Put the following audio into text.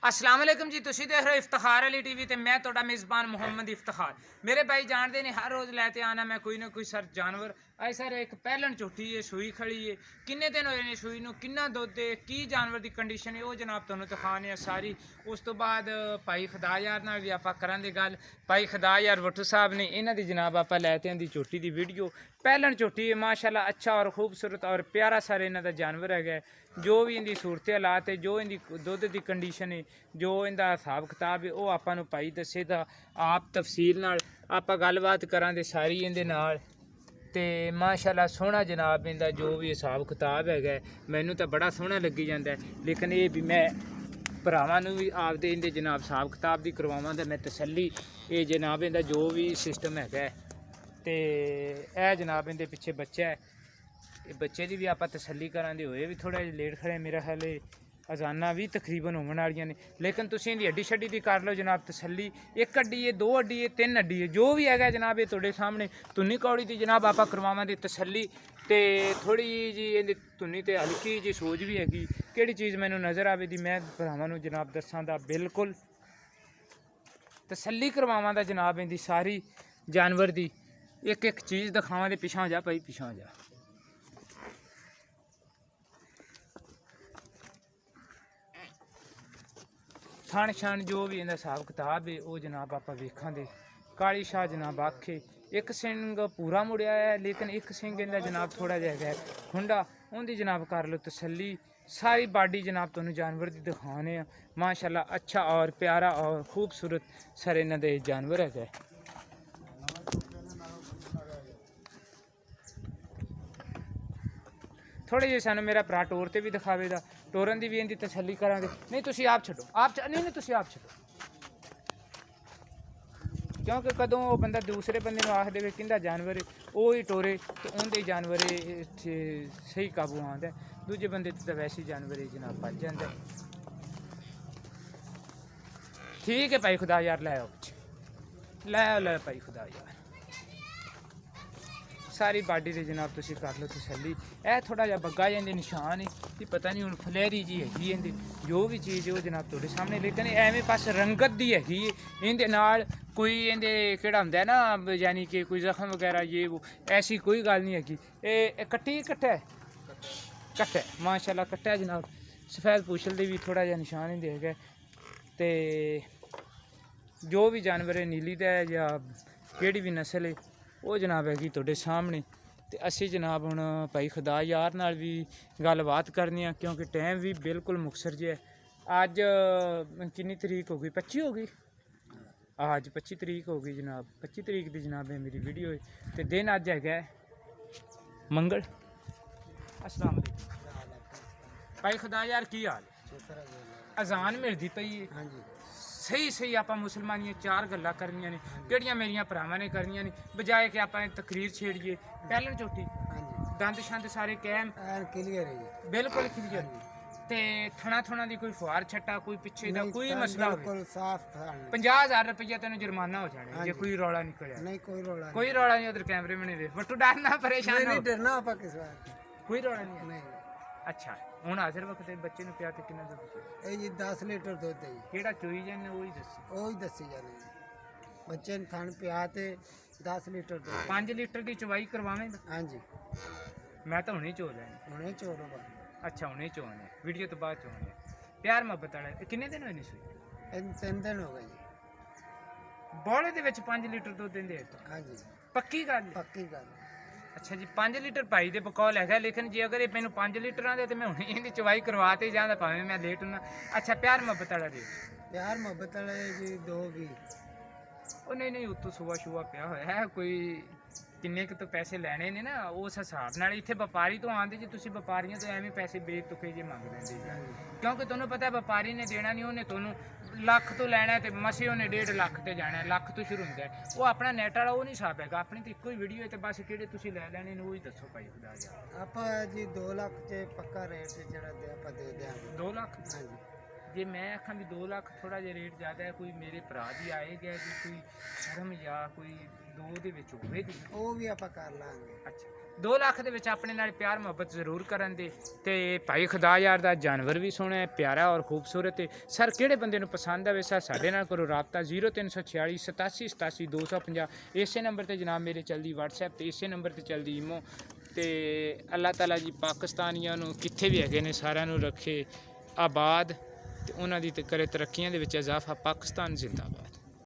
अस्सलाम वालेकुम जी, तुसी देख रहे हो इफ्तिखार अली टीवी ते मैं तोड़ा मेज़बान मोहम्मद इफ्तिखार। मेरे भाई जानते ने हर रोज़ लैते आना मैं कोई ना कोई सर जानवर। आई सर एक पैलन झोटी है सूई खड़ी है, किन्ने दिन होए ने सूई नूं, किन्ना दुद्ध है, की जानवर की कंडीशन है, वो जनाब तुहानूं दिखाने सारी। उस तो बाद भाई खुदा यार नाल भी आपां करांगे गल। भाई खुदा यार वट्टू साहब ने इन्हां दी जनाब आपां लैते आंदी झोटी दी वीडियो। पैलन झोटी है माशाल्लाह, अच्छा और खूबसूरत और प्यारा सारा इन्हां दा जानवर है। जो भी इनकी सूरत हालात है, जो इनकी दुध की कंडीशन है, जो इनका हिसाब किताब है, वो आपां नूं भाई दसे दा आप तफसील नाल आपां गलबात करांगे सारी इहदे नाल। ते माशाल्लाह सोहना जनाब इनका जो भी हिसाब किताब है मैनू तो बड़ा सोहना लगी जाता है। लेकिन ये भी मैं भरावां नूं भी आपदे इहदे जनाब हिसाब किताब दी करवावां ते मैं तसल्ली ये जनाब इनका जो भी सिस्टम है ते ए जनाब इनके पिछे बच्चा है, बच्चे की भी आप तसल्ली करांदे होए भी थोड़ा जिहा लेट खड़े। मेरा ख्याल है अजाना भी तकरीबन होने वालियां ने, लेकिन तुसीं इहदी हड्डी शड्डी दी कर लो जनाब तसल्ली। एक हड्डी है, दो हड्डी है, तीन हड्डी है, जो भी है जनाब ये तुहाडे सामने धुन्नी कौड़ी दी जनाब आप करवावां दी तसल्ली। ते थोड़ी जी इहदी धुन्नी ते हल्की जी सोच भी हैगी, किहड़ी चीज़ मैनूं नज़र आवे दी मैं भरावां नूं जनाब दस्सां दा बिल्कुल तसल्ली करवावां दा जनाब इहदी सारी जानवर दी। एक एक चीज़ दिखावां दे पिछां हो जा भाई, पिछां हो जा। थण छण जो भी इनका हिसाब किताब है वो जनाब आप वेखां दे। काली शाह जनाब आखे एक सिंग पूरा मुड़िया है, लेकिन एक सिंग इनका जनाब थोड़ा जहा है खुंडा, उनकी जनाब कर लो तसल्ली। सारी बाडी जनाब तुहानूं जानवर की दिखाने माशाल्लाह, अच्छा और प्यारा और खूबसूरत सारे इन्हां दे जानवर है। थोड़े जे सानूं मेरा भरा टोर ते भी दिखावेगा, टोरन की भी इनकी तसल्ली करांगे। नहीं तुसीं आप छड्डो, नहीं तुसीं आप छड्डो, क्योंकि कदों वो बंदा दूसरे बंदे नूं आख देवे किंदा जानवर है वो ही टोरे तो उनके जानवर सही काबू आंदा है, दूजे बंदे तो वैसे ही जानवर जनाब भज जाता है। ठीक है भाई खुदा यार, लै आओ लै भाई खुदा यार। सारी बाडी से जनाब तुसीं कर लो तसल्ली। ए थोड़ा जिहा बग्गा जिहा निशान है कि पता नहीं हुण फलेरी जी हैगी इहदी, जो भी चीज़ है वो जनाब तुहाडे सामने। लेकिन एवें बस रंगत दी हैगी इहदे नाल, कोई इहदे केड़ा हुंदा है ना, यानी कि कोई जख्म वगैरह ये वो ऐसी कोई गल नहीं हैगी। ये कट्टी कट्टा है, कट्टा है माशाल्लाह, कट्टा है जनाब। सफेद पूछल दे भी थोड़ा जिहा निशान इहदे है। ते जो भी जानवर है नीली दा है या केड़ी भी नस्ल है वो जनाब हैगी तुहाडे सामने। तो असी जनाब हुण भाई खुदा यार नाल भी गलबात करनी है, क्योंकि टाइम भी बिल्कुल मुखसर जे है। अज कितनी तरीक हो गई, 25 हो गई, अज 25 तरीक हो गई जनाब। 25 तरीक की जनाब है मेरी वीडियो है, तो दिन अज है मंगल। अस्सलाम वालेकुम भाई खुदा यार, की हाल है? अजान मिलती पई है, सही सही आप मुसलमानियां चार गल्लां करनियां ने, किहड़ियां मेरियां भरावां ने करनियां ने, बजाए कि आप तकरीर छेड़िए। पैलन झोटी दंद शंद सारे कैम क्लियर है, बिल्कुल क्लियर। ते थणा थुणा दी कोई फुहार छट्टा कोई पिछे दा कोई मसला हो, 50,000 रुपया तेन जुर्माना हो जाना जे कोई रौला निकलिया। नहीं कोई रौला नहीं, उधर कैमरे में नहीं देख बट्टू, डरना परेशान नहीं डरना आप किस कोई रौला नहीं है। नहीं अच्छा हुण हाजिर वक्त बच्चे नूं पिया ते किन्ना दुध चाहिए? ये 10 लीटर दुध है, केड़ा चोई जाने वो ही दसी, वो ही दसी जाने बच्चे ने थन पिया ते 10 लीटर दुध। 5 लीटर की चवाई करवावेंगा? हाँ जी, मैं तो हुणे चो लैनी। हुणे चोर होगा। अच्छा हुणे चोने वीडियो तो बाद चोने। प्यार मोहब्बत वाला किन्ने दिन होए ने सूई? 3 दिन हो गए। बौले दे विच 5 लीटर दुध दिंदे? हाँ जी पक्की गल? पक्की गल। अच्छा जी 5 लीटर भाई दे बकौल है, लेकिन जे अगर ये मैनू 5 लीटर दे तो मैं हुणे इहदी चवाई करवाते जांदा भावें मैं लेट होना। अच्छा प्यार मोहब्बत वाला रेट? प्यार मोहब्बत वाले जी 2 ਉਹ ਨਹੀਂ ਉੱਤੋਂ ਸੁਆ ਪਿਆ ਹੋਇਆ ਹੈ, ਕੋਈ ਕਿੰਨੇ ਕੁ ਤੋਂ ਪੈਸੇ ਲੈਣੇ ਨੇ ਨਾ ਉਸ ਹਿਸਾਬ ਨਾਲ। ਇੱਥੇ ਵਪਾਰੀ ਤੋਂ ਆਉਂਦੇ ਜੇ ਤੁਸੀਂ ਵਪਾਰੀਆਂ ਤੋਂ ਐਵੇਂ ਪੈਸੇ ਬੇਤੁਕੇ ਜੇ ਮੰਗ ਲੈਂਦੇ ਜੀ, ਕਿਉਂਕਿ ਤੁਹਾਨੂੰ ਪਤਾ ਵਪਾਰੀ ਨੇ ਦੇਣਾ ਨਹੀਂ, ਉਹਨੇ ਤੁਹਾਨੂੰ ਲੱਖ ਤੋਂ ਲੈਣਾ ਤੇ ਮਸੇ ਉਹਨੇ 1.5 ਲੱਖ ਤੇ ਜਾਣਾ, ਲੱਖ ਤੋਂ ਸ਼ੁਰੂ ਹੁੰਦਾ ਉਹ ਆਪਣਾ ਨੈਟ ਵਾਲਾ ਉਹ ਨਹੀਂ ਹਿਸਾਬ ਹੈਗਾ। ਆਪਣੀ ਤਾਂ ਇੱਕੋ ਹੀ ਵੀਡੀਓ ਹੈ ਤੇ ਬਸ ਕਿਹੜੇ ਤੁਸੀਂ ਲੈ ਲੈਣੇ ਨੇ ਉਹ ਹੀ ਦੱਸੋ ਭਾਈ ਖੁਦਾ ਯਾਰ। ਆਪਾਂ ਜੀ 2 ਲੱਖ ਤੇ ਪੱਕਾ ਰੇਟ ਜਿਹੜਾ ਦੇ ਆਪਾਂ ਦੇ ਦਿਆਂਗੇ। 2 ਲੱਖ? हाँ जी ਜੇ ਮੈਂ ਆਖਾਂ ਵੀ 2 ਲੱਖ ਥੋੜਾ ਜਿਹਾ ਰੇਟ ਜ਼ਿਆਦਾ ਹੈ, ਕੋਈ ਮੇਰੇ ਭਰਾ ਦੀ ਆਏ ਗਿਆ ਜੀ ਕੋਈ ਸ਼ਰਮ ਜਾਂ ਕੋਈ 2 ਦੇ ਵਿੱਚ ਹੋਵੇਗੀ? ਉਹ ਵੀ ਆਪਾਂ ਕਰ ਲਾਂਗੇ। ਅੱਛਾ 2 ਲੱਖ ਦੇ ਵਿੱਚ ਆਪਣੇ ਨਾਲ ਪਿਆਰ ਮੁਹੱਬਤ ਜ਼ਰੂਰ ਕਰਨ ਦੇ। ਤੇ ਭਾਈ ਖੁਦਾ ਯਾਰ ਦਾ ਜਾਨਵਰ ਵੀ ਸੋਹਣਾ ਹੈ, ਪਿਆਰਾ ਔਰ ਖੂਬਸੂਰਤ ਹੈ। ਸਰ ਕਿਹੜੇ ਬੰਦੇ ਨੂੰ ਪਸੰਦ ਆਵੇ ਸਰ ਸਾਡੇ ਨਾਲ ਕਰੋ ਰਾਬਤਾ 0346 87 87 250। ਇਸੇ ਨੰਬਰ ਤੇ ਜਨਾਬ ਮੇਰੇ ਚੱਲਦੀ WhatsApp ਤੇ ਇਸੇ ਨੰਬਰ ਤੇ ਚੱਲਦੀ ਈਮੋ। ਤੇ ਅੱਲਾਹ ਤਾਲਾ ਜੀ ਪਾਕਿਸਤਾਨੀਆਂ ਨੂੰ ਕਿੱਥੇ ਵੀ ਹੈਗੇ ਨੇ ਸਾਰਿਆਂ ਨੂੰ ਰੱਖੇ ਆਬਾਦ ਤੇ ਉਹਨਾਂ ਦੀ ਤੇ ਕਰੇ ਤਰੱਕੀਆਂ ਦੇ ਵਿੱਚ ਇਜ਼ਾਫਾ। ਪਾਕਿਸਤਾਨ ਜ਼ਿੰਦਾਬਾਦ।